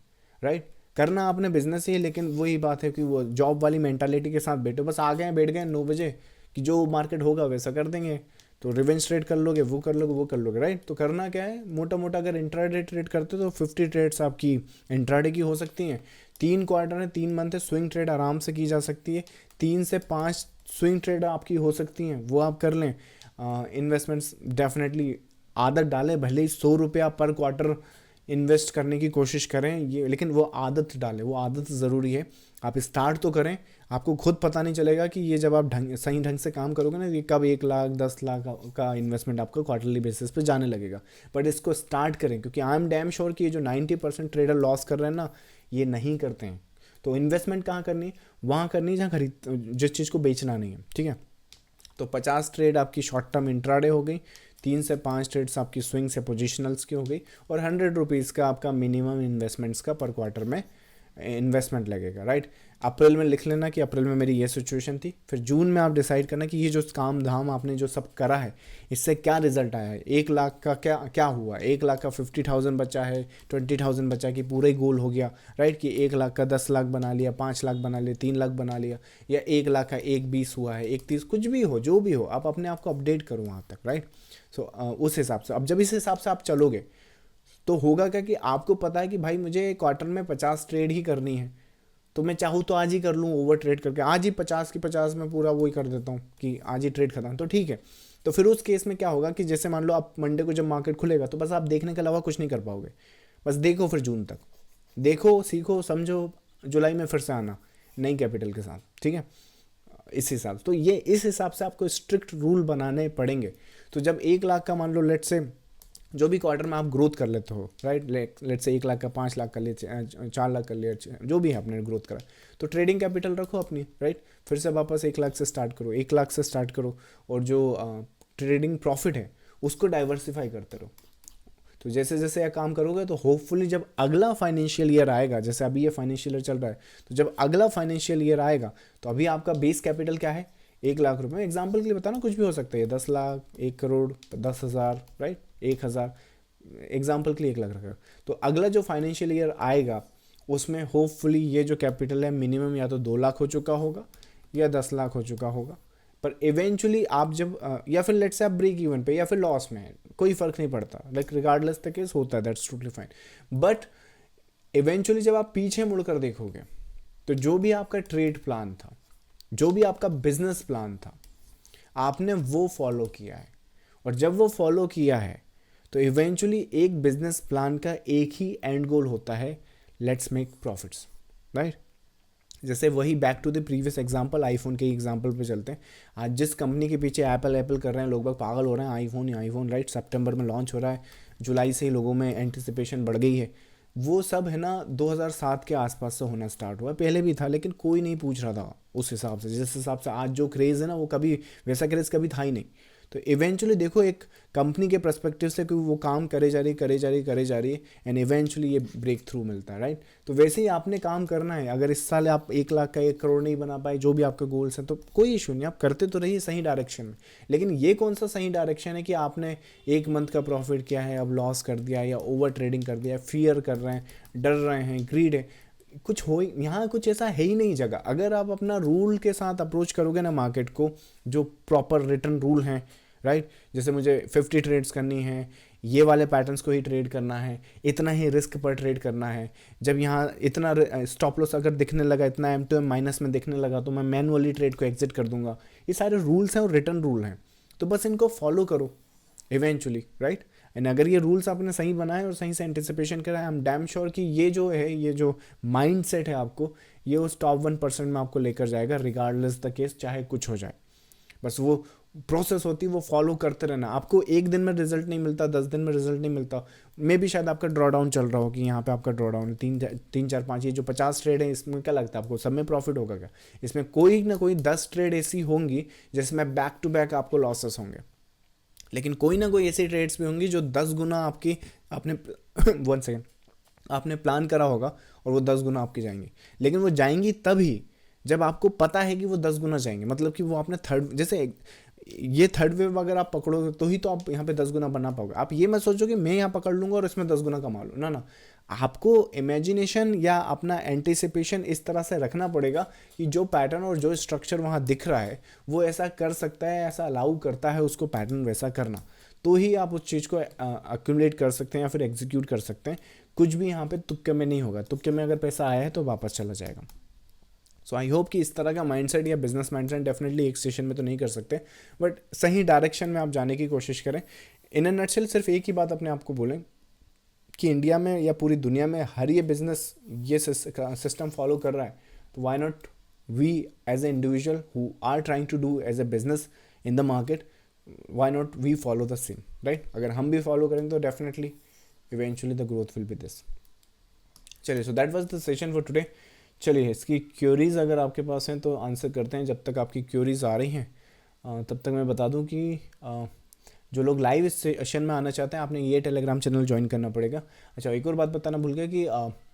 राइट। करना आपने बिजनेस ही है, लेकिन वही बात है कि वो जॉब वाली मेंटालिटी के साथ बैठो, बस आ गए बैठ गए 9 बजे कि जो मार्केट होगा वैसा कर देंगे, तो रिवेंज ट्रेड कर लोगे, वो कर लोगे, वो कर लोगे, राइट। तो करना क्या है, मोटा मोटा अगर इंट्राडे ट्रेड करते हो तो 50 ट्रेड्स आपकी इंट्राडे की हो सकती हैं। 3 क्वार्टर है, 3 मंथ है, स्विंग ट्रेड आराम से की जा सकती है। 3 से 5 स्विंग ट्रेड आपकी हो सकती हैं, वो आप कर लें। इन्वेस्टमेंट्स डेफिनेटली आदत डालें, भले ही 100 रुपया पर क्वार्टर इन्वेस्ट करने की कोशिश करें ये, लेकिन वो आदत डालें, वो आदत ज़रूरी है। आप स्टार्ट तो करें, आपको खुद पता नहीं चलेगा कि ये जब आप सही ढंग से काम करोगे ना, ये कब 1 लाख 10 लाख का इन्वेस्टमेंट आपको क्वार्टरली बेसिस पे जाने लगेगा। बट इसको स्टार्ट करें, क्योंकि आई एम डैम श्योर कि ये जो 90% ट्रेडर लॉस कर रहे हैं ना, ये नहीं करते हैं। तो इन्वेस्टमेंट कहाँ करनी है, वहाँ करनी है जहाँ खरीद, जिस चीज़ को बेचना नहीं है, ठीक है। तो 50 ट्रेड आपकी शॉर्ट टर्म इंट्राडे हो गई, 3 से 5 ट्रेड्स आपकी स्विंग से पोजिशनल्स की हो गई, और 100 रुपीज़ का आपका मिनिमम इन्वेस्टमेंट्स का पर क्वार्टर में इन्वेस्टमेंट लगेगा, राइट। अप्रैल में लिख लेना कि अप्रैल में मेरी ये सिचुएशन थी, फिर जून में आप डिसाइड करना कि ये जो काम धाम आपने जो सब करा है, इससे क्या रिजल्ट आया है। 1 लाख का क्या क्या हुआ, 1 लाख का 50,000 बचा है, 20,000 बचा कि पूरा ही गोल हो गया, राइट। कि 1 लाख का 10 लाख बना लिया, 5 लाख बना लिया, 3 लाख बना लिया, या 1 लाख का 1 20 हुआ है, 1 30, कुछ भी हो, जो भी हो, आप अपने आप को अपडेट करो वहाँ तक, राइट। सो उस हिसाब से अब जब इस हिसाब से आप चलोगे तो होगा क्या कि आपको पता है कि भाई मुझे क्वार्टर में 50 ट्रेड ही करनी है, तो मैं चाहूँ तो आज ही कर लूँ, ओवर ट्रेड करके आज ही 50 की 50 में पूरा वही कर देता हूँ कि आज ही ट्रेड खत्म, तो ठीक है। तो फिर उस केस में क्या होगा कि जैसे मान लो आप मंडे को जब मार्केट खुलेगा, तो बस आप देखने के अलावा कुछ नहीं कर पाओगे, बस देखो, फिर जून तक देखो, सीखो, समझो, जुलाई में फिर से आना नई कैपिटल के साथ, ठीक है। इस हिसाब से, तो ये इस हिसाब से आपको स्ट्रिक्ट रूल बनाने पड़ेंगे। तो जब 1 लाख का मान लो, लेट से जो भी क्वार्टर में आप ग्रोथ कर लेते हो, राइट, लेट से 1 लाख का 5 लाख कर लिए, 4 लाख कर लिए, जो भी है आपने ग्रोथ करा, तो ट्रेडिंग कैपिटल रखो अपनी, राइट। फिर से वापस 1 लाख से स्टार्ट करो, 1 लाख से स्टार्ट करो, और जो ट्रेडिंग प्रॉफिट है उसको डाइवर्सिफाई करते रहो। तो जैसे जैसे यह काम करोगे, तो होपफुली जब अगला फाइनेंशियल ईयर आएगा, जैसे अभी ये फाइनेंशियल ईयर चल रहा है, तो जब अगला फाइनेंशियल ईयर आएगा, तो अभी आपका बेस कैपिटल क्या है, 1 लाख रुपये। एग्जाम्पल के लिए बताना, कुछ भी हो सकता है, 10 लाख, 1 करोड़, 10,000, राइट, 1,000, एग्जाम्पल के लिए 1 लाख रखा। तो अगला जो फाइनेंशियल ईयर आएगा, उसमें होपफुली ये जो कैपिटल है मिनिमम या तो 2 लाख हो चुका होगा, या 10 लाख हो चुका होगा। पर इवेंचुअली आप जब या फिर लेट्स से आप ब्रेक इवन पे या फिर लॉस में है, कोई फ़र्क नहीं पड़ता, लाइक रिगार्डलेस द केस होता है, that's totally fine. But eventually जब आप पीछे मुड़कर देखोगे, तो जो भी आपका ट्रेड प्लान था, जो भी आपका बिजनेस प्लान था, आपने वो फॉलो किया है। और जब वो फॉलो किया है, तो इवेंचुअली एक बिजनेस प्लान का एक ही एंड गोल होता है, लेट्स मेक प्रॉफिट्स, राइट। जैसे वही back to the previous example, iPhone के एग्जांपल पे चलते हैं। आज जिस कंपनी के पीछे एप्पल कर रहे हैं, लोग बाग पागल हो रहे हैं, आईफोन ही आईफोन, राइट। सितंबर में लॉन्च हो रहा है, जुलाई से ही लोगों में एंटिसिपेशन बढ़ गई है। वो सब है ना 2007 के आसपास से होना स्टार्ट हुआ, पहले भी था, लेकिन कोई नहीं पूछ रहा था उस हिसाब से, जिस हिसाब से आज जो क्रेज़ है ना, वो कभी वैसा क्रेज़ कभी था ही नहीं। तो इवेंचुअली देखो, एक कंपनी के पर्सपेक्टिव से कि वो काम करे जा रही है, एंड इवेंचुअली ये ब्रेक थ्रू मिलता है, राइट। तो वैसे ही आपने काम करना है। अगर इस साल आप 1 लाख का 1 करोड़ नहीं बना पाए, जो भी आपके गोल्स हैं, तो कोई इशू नहीं, आप करते तो रहिए सही डायरेक्शन में। लेकिन ये कौन सा सही डायरेक्शन है कि आपने 1 मंथ का प्रॉफिट किया है, अब लॉस कर दिया, या ओवर ट्रेडिंग कर दिया, फियर कर रहे हैं, डर रहे हैं, ग्रीड है, कुछ हो यहाँ कुछ ऐसा है ही नहीं जगह। अगर आप अपना रूल के साथ अप्रोच करोगे ना मार्केट को, जो प्रॉपर रिटर्न रूल हैं, राइट। जैसे मुझे 50 ट्रेड्स करनी है, ये वाले पैटर्न्स को ही ट्रेड करना है, इतना ही रिस्क पर ट्रेड करना है। जब यहाँ इतना स्टॉप लॉस अगर दिखने लगा, इतना M2M माइनस में दिखने लगा, तो मैं मैनुअली ट्रेड को एग्जिट कर दूंगा। ये सारे रूल्स हैं और रिटर्न रूल हैं, तो बस इनको फॉलो करो इवेंचुअली, राइट। एंड अगर ये रूल्स आपने सही बनाए और सही से एंटिसिपेशन करा है, आई एम डैम श्योर कि ये जो है, ये जो माइंड सेट है आपको, ये उस टॉप 1% में आपको लेकर जाएगा रिगार्डलेस द केस, चाहे कुछ हो जाए। बस वो प्रोसेस होती है, वो फॉलो करते रहना। आपको एक दिन में रिजल्ट नहीं मिलता, 10 दिन में रिजल्ट नहीं मिलता, मे भी शायद आपका ड्रॉ डाउन चल रहा हो, कि यहाँ पे आपका ड्रॉ डाउन 3 4 5, ये जो 50 ट्रेड है, इसमें क्या लगता है आपको सब में प्रॉफिट होगा क्या? इसमें कोई ना कोई 10 ट्रेड ऐसी होंगी जिसमें बैक टू बैक आपको लॉसेस होंगे, लेकिन कोई ना कोई ऐसी ट्रेड्स भी होंगी जो 10 गुना आपकी, आपने 1 सेकेंड, आपने प्लान करा होगा और वो 10 गुना आपकी जाएंगी। लेकिन वो जाएंगी तभी जब आपको पता है कि वो 10 गुना जाएंगे, मतलब कि वो आपने जैसे ये थर्ड वेव अगर आप पकड़ोगे तो ही तो आप यहाँ पे 10 गुना बना पाओगे। आप ये मत सोचो कि मैं यहाँ पकड़ लूंगा और इसमें 10 गुना कमा लूँ, ना ना। आपको इमेजिनेशन या अपना एंटिसिपेशन इस तरह से रखना पड़ेगा कि जो पैटर्न और जो स्ट्रक्चर वहाँ दिख रहा है वो ऐसा कर सकता है, ऐसा अलाउ करता है उसको पैटर्न वैसा करना, तो ही आप उस चीज़ को अक्यूमुलेट कर सकते हैं या फिर एग्जीक्यूट कर सकते हैं। कुछ भी यहाँ पे तुक्के में नहीं होगा। तुक्के में अगर पैसा आया है तो वापस चला जाएगा। सो आई होप कि इस तरह का माइंडसेट या बिजनेस माइंडसेट डेफिनेटली एक सेशन में तो नहीं कर सकते, बट सही डायरेक्शन में आप जाने की कोशिश करें। इन अ नटशेल सिर्फ एक ही बात अपने आप को बोलें कि इंडिया में या पूरी दुनिया में हर ये बिजनेस ये सिस्टम फॉलो कर रहा है, तो why not we as a individual who are trying to do as a business in the market, why not we follow the same, right. अगर हम भी फॉलो करेंगे तो definitely eventually the growth will be this. चलिए, so that was the session for today. चलिए, इसकी क्यूरीज अगर आपके पास हैं तो आंसर करते हैं। जब तक आपकी क्यूरीज आ रही हैं तब तक मैं बता दूं कि जो लोग लाइव इस सेशन में आना चाहते हैं, आपने ये टेलीग्राम चैनल ज्वाइन करना पड़ेगा। अच्छा, एक और बात बताना भूल गया कि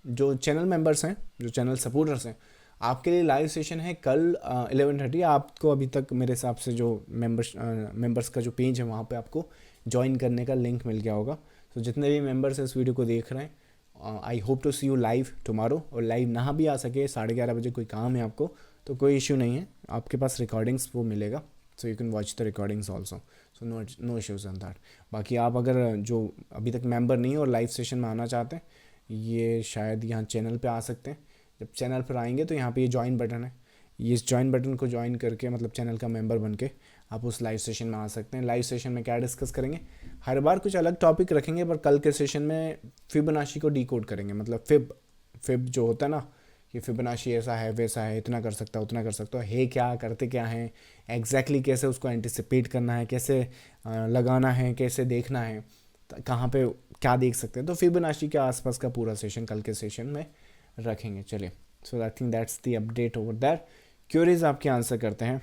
जो चैनल मेंबर्स हैं, जो चैनल सपोर्टर्स हैं, आपके लिए लाइव सेशन है कल 11:30। आपको अभी तक मेरे हिसाब से जो मेंबर्स का जो पेज है वहाँ पे आपको ज्वाइन करने का लिंक मिल गया होगा। तो जितने भी मेंबर्स इस वीडियो को देख रहे हैं, I hope to see you live tomorrow. और लाइव ना भी आ सके, 11:30 बजे कोई काम है आपको, तो कोई इश्यू नहीं है, आपके पास रिकॉर्डिंग्स वो मिलेगा, so you can watch the recordings also, so no issues on that. बाकी आप अगर जो अभी तक मेंबर नहीं है और लाइव सेशन में आना चाहते हैं, ये शायद यहाँ चैनल पे आ सकते हैं। जब चैनल पर आएंगे तो यहाँ पे ये ज्वाइन बटन है, ये इस ज्वाइन बटन को ज्वाइन करके, मतलब चैनल का मेंबर बन के आप उस लाइव सेशन में आ सकते हैं। लाइव सेशन में क्या डिस्कस करेंगे, हर बार कुछ अलग टॉपिक रखेंगे, पर कल के सेशन में फिबोनाची को डिकोड करेंगे। मतलब फिब जो होता है ना, कि फिबोनाची ऐसा है वैसा है, इतना कर सकता है उतना कर सकता है क्या, करते क्या है, एग्जैक्टली कैसे उसको एंटिसिपेट करना है, कैसे लगाना है, कैसे देखना है, कहाँ पे क्या देख सकते हैं। तो फिबोनाची के आसपास का पूरा सेशन कल के सेशन में रखेंगे। चलिए, so I think that's the update over that. Queries आपके आंसर करते हैं।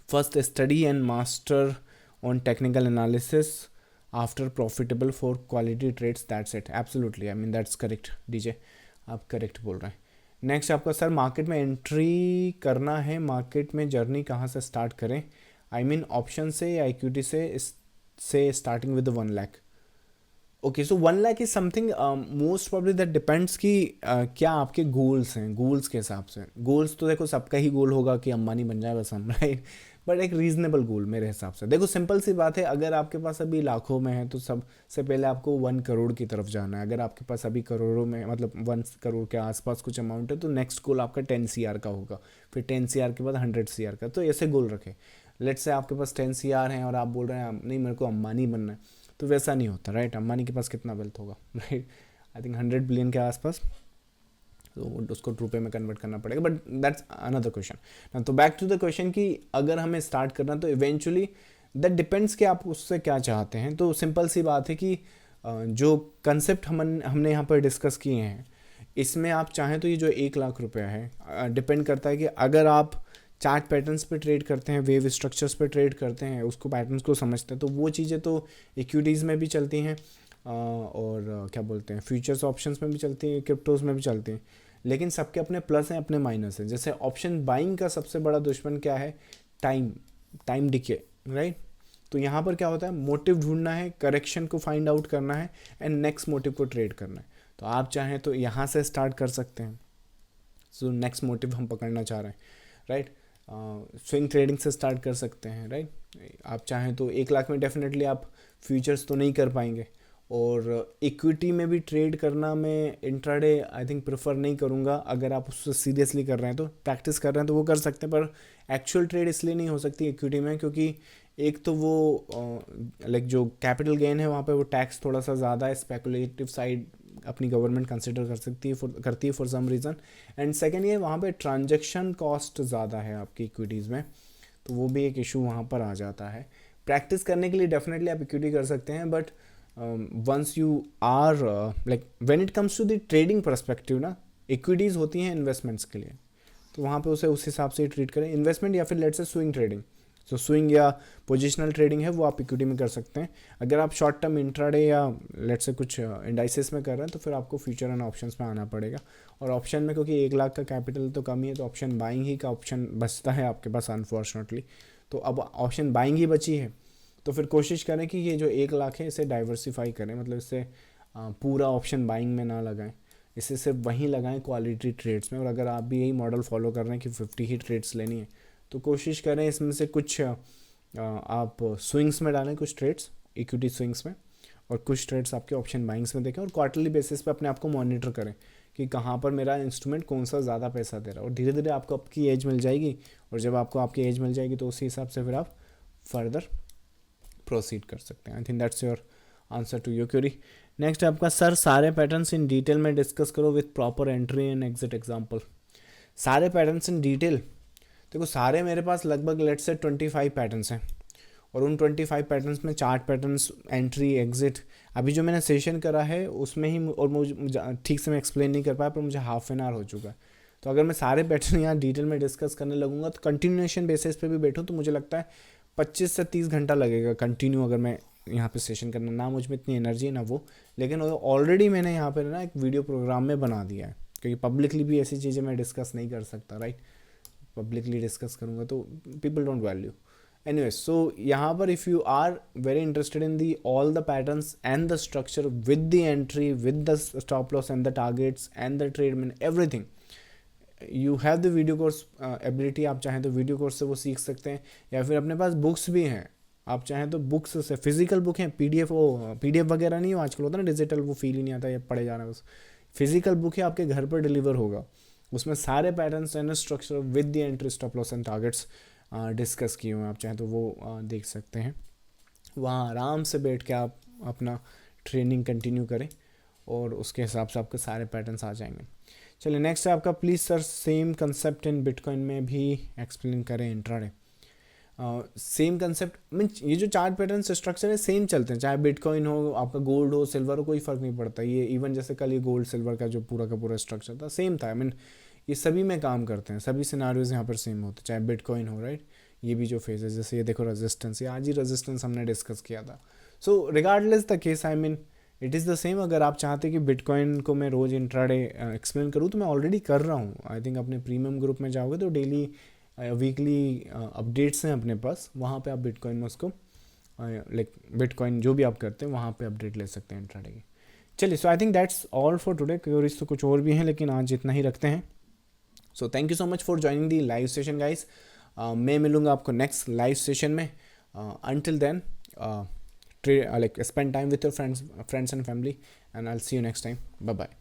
First, study and master on technical analysis after profitable for quality trades, that's it. Absolutely, I mean that's correct DJ, आप करेक्ट बोल रहे हैं। नेक्स्ट आपका, सर मार्केट में एंट्री करना है, मार्केट में जर्नी कहाँ से स्टार्ट करें? आई मीन ऑप्शन से या इक्विटी से starting with 1 lakh. Okay, so 1 lakh is something most probably that depends कि क्या आपके गोल्स हैं। गोल्स के हिसाब से, गोल्स तो देखो सबका ही गोल होगा कि अंबानी बन जाए बस हम, राइट। बट एक रीजनेबल गोल मेरे हिसाब से, देखो सिंपल सी बात है, अगर आपके पास अभी लाखों में है तो सबसे पहले आपको 1 करोड़ की तरफ जाना है। अगर आपके पास अभी करोड़ों में, मतलब 1 करोड़ के आसपास कुछ अमाउंट है, तो नेक्स्ट गोल आपका 10 CR का होगा, फिर 10 CR के बाद 100 CR का। तो ऐसे गोल रखें। लेट्स से आपके पास 10 CR हैं और आप बोल रहे हैं नहीं मेरे को अंबानी बनना है, तो वैसा नहीं होता, राइट। अंबानी के पास कितना वेल्थ होगा, राइट, आई थिंक 100 बिलियन के आसपास, तो उसको रुपए में कन्वर्ट करना पड़ेगा, बट दैट्स अनदर क्वेश्चन। तो बैक टू द क्वेश्चन कि अगर हमें स्टार्ट करना, तो इवेंचुअली दैट डिपेंड्स कि आप उससे क्या चाहते हैं। तो सिंपल सी बात है कि जो कंसेप्ट हमने यहाँ पर डिस्कस किए हैं, इसमें आप चाहें तो ये जो 1 लाख रुपया है, डिपेंड करता है कि अगर आप चार्ट पैटर्न्स पे ट्रेड करते हैं, वेव स्ट्रक्चर्स पे ट्रेड करते हैं, उसको पैटर्न्स को समझते हैं, तो वो चीज़ें तो इक्विटीज़ में भी चलती हैं और क्या बोलते हैं, फ्यूचर्स ऑप्शंस में भी चलती हैं, क्रिप्टोज़ में भी चलती हैं। लेकिन सबके अपने प्लस हैं, अपने माइनस हैं। जैसे ऑप्शन बाइंग का सबसे बड़ा दुश्मन क्या है? Time decay, right. तो यहाँ पर क्या होता है, मोटिव ढूंढना है, करेक्शन को फाइंड आउट करना है एंड नेक्स्ट मोटिव को ट्रेड करना है। तो आप चाहें तो यहाँ से स्टार्ट कर सकते हैं। सो नेक्स्ट मोटिव हम पकड़ना चाह रहे हैं, राइट। स्विंग ट्रेडिंग से स्टार्ट कर सकते हैं, राइट। आप चाहें तो 1 लाख में डेफिनेटली आप फ्यूचर्स तो नहीं कर पाएंगे, और इक्विटी में भी ट्रेड करना मैं इंट्राडे आई थिंक प्रेफर नहीं करूँगा। अगर आप उससे सीरियसली कर रहे हैं तो प्रैक्टिस कर रहे हैं तो वो कर सकते हैं, पर एक्चुअल ट्रेड इसलिए नहीं हो सकती इक्विटी में क्योंकि एक तो वो लाइक जो कैपिटल गेन है वहाँ पे वो टैक्स थोड़ा सा ज़्यादा है, स्पेकुलेटिव साइड अपनी गवर्नमेंट कंसिडर कर सकती है करती है for some reason. And second ये वहाँ पे ट्रांजैक्शन कॉस्ट ज़्यादा है आपकी इक्विटीज़ में, तो वो भी एक इशू वहाँ पर आ जाता है। प्रैक्टिस करने के लिए डेफिनेटली आप इक्विटी कर सकते हैं, but once you are like when it comes to the trading perspective ना, इक्विटीज़ होती हैं इन्वेस्टमेंट्स के लिए, तो वहाँ पे उसे उस हिसाब से ट्रीट करें, इन्वेस्टमेंट या फिर let's say swing trading. So swing या पोजिशनल ट्रेडिंग है वो आप इक्विटी में कर सकते हैं। अगर आप शॉर्ट टर्म इंट्राडे या लेट्स से कुछ इंडाइसेस में कर रहे हैं तो फिर आपको फ्यूचर एंड ऑप्शंस में आना पड़ेगा। और ऑप्शन में क्योंकि 1 लाख का कैपिटल तो कम ही है, तो ऑप्शन बाइंग ही का ऑप्शन बचता है आपके पास अनफॉर्चुनेटली। तो अब ऑप्शन बाइंग ही बची है, तो फिर कोशिश करें कि ये जो 1 लाख है इसे डाइवर्सिफाई करें, मतलब इससे पूरा ऑप्शन बाइंग में ना लगाएं, इसे सिर्फ वहीं लगाएं क्वालिटी ट्रेड्स में। और अगर आप भी यही मॉडल फॉलो कर रहे हैं कि 50 ही ट्रेड्स लेनी है तो कोशिश करें इसमें से कुछ आप स्विंग्स में डालें, कुछ ट्रेड्स इक्विटी स्विंग्स में, और कुछ ट्रेड्स आपके ऑप्शन बाइंग्स में देखें, और क्वार्टरली बेसिस पे अपने आप को मॉनिटर करें कि कहाँ पर मेरा इंस्ट्रूमेंट कौन सा ज़्यादा पैसा दे रहा है। और धीरे धीरे आपको आपकी एज मिल जाएगी, और जब आपको आपकी एज मिल जाएगी तो उसी हिसाब से फिर आप फर्दर प्रोसीड कर सकते हैं। I think that's your answer to your query. Next आपका सर सारे पैटर्न्स इन डिटेल में डिस्कस करो with proper entry and exit example. सारे पैटर्न्स इन डिटेल, देखो सारे मेरे पास लगभग लेट्स से 25 पैटर्न्स हैं, और उन 25 पैटर्न्स में चार्ट पैटर्न्स, एंट्री, एग्जिट, अभी जो मैंने सेशन करा है उसमें ही, और मुझे ठीक से मैं एक्सप्लेन नहीं कर पाया, पर मुझे हाफ एन आवर हो चुका है। तो अगर मैं सारे पैटर्न यहाँ डिटेल में डिस्कस करने लगूंगा तो कंटिन्यूएशन बेसिस पे भी बैठूँ तो मुझे लगता है 25 से 30 घंटा लगेगा कंटिन्यू, अगर मैं यहाँ पे सेशन करना, ना मुझ में इतनी एनर्जी है ना वो। लेकिन ऑलरेडी मैंने यहाँ पर ना एक वीडियो प्रोग्राम में बना दिया है, क्योंकि पब्लिकली भी ऐसी चीज़ें मैं डिस्कस नहीं कर सकता, राइट। पब्लिकली डिस्कस करूँगा तो people don't value anyway. So यहाँ पर if you are very interested in the all the patterns and the structure with the entry, with the stop loss and the targets and the trade mean everything, you have the video course ability. आप चाहें तो वीडियो कोर्स से वो सीख सकते हैं, या फिर अपने पास बुक्स भी हैं, आप चाहें तो बुक्स से, फिजिकल बुक हैं, पीडीएफ, वो पीडीएफ वगैरह नहीं हो आजकल होता ना डिजिटल, वो फील ही नहीं आता, ये पढ़े जाना बस। फिजिकल बुक है, आपके घर पर डिलीवर होगा, उसमें सारे patterns and structure with the entry, stop loss and targets discuss किए हुए हैं। आप चाहें तो वो देख सकते हैं, वहाँ आराम से बैठ के आप अपना ट्रेनिंग कंटिन्यू करें, और उसके हिसाब से आपके सारे पैटर्न्स आ जाएंगे। चलिए नेक्स्ट है आपका, please sir same concept in bitcoin में भी एक्सप्लेन करें इंट्राडे। सेम कंसेप्ट मीन्स ये जो चार्ट पैटर्न स्ट्रक्चर है सेम चलते हैं, चाहे बिटकॉइन हो, आपका गोल्ड हो, सिल्वर हो, कोई फ़र्क नहीं पड़ता। ये इवन जैसे कल ये गोल्ड सिल्वर का जो पूरा का पूरा स्ट्रक्चर था सेम था। आई मीन ये सभी में काम करते हैं, सभी सिनारियोज यहाँ पर सेम होते हैं, चाहे बिटकॉइन हो, राइट। ये भी जो फेज है, जैसे ये देखो रेजिस्टेंस, ये आज ही रेजिस्टेंस हमने डिस्कस किया था। So regardless the case, I mean it is the same. अगर आप चाहते कि बिटकॉइन को मैं रोज़ इंट्राडे एक्सप्लेन करूँ तो मैं ऑलरेडी कर रहा हूँ। आई थिंक अपने प्रीमियम ग्रुप में जाओगे तो डेली वीकली अपडेट्स हैं अपने पास, वहाँ पे आप बिटकॉइन में उसको लाइक बिटकॉइन जो भी आप करते हैं वहाँ पे अपडेट ले सकते हैं इंट्राडे की। चलिए, so I think that's all for today. Queries तो कुछ और भी हैं लेकिन आज इतना ही रखते हैं। So thank you so much for joining the live session guys. मैं मिलूँगा आपको नेक्स्ट लाइव सेशन में। Until then like spend time with your friends and family, and I'll see you next time. Bye bye.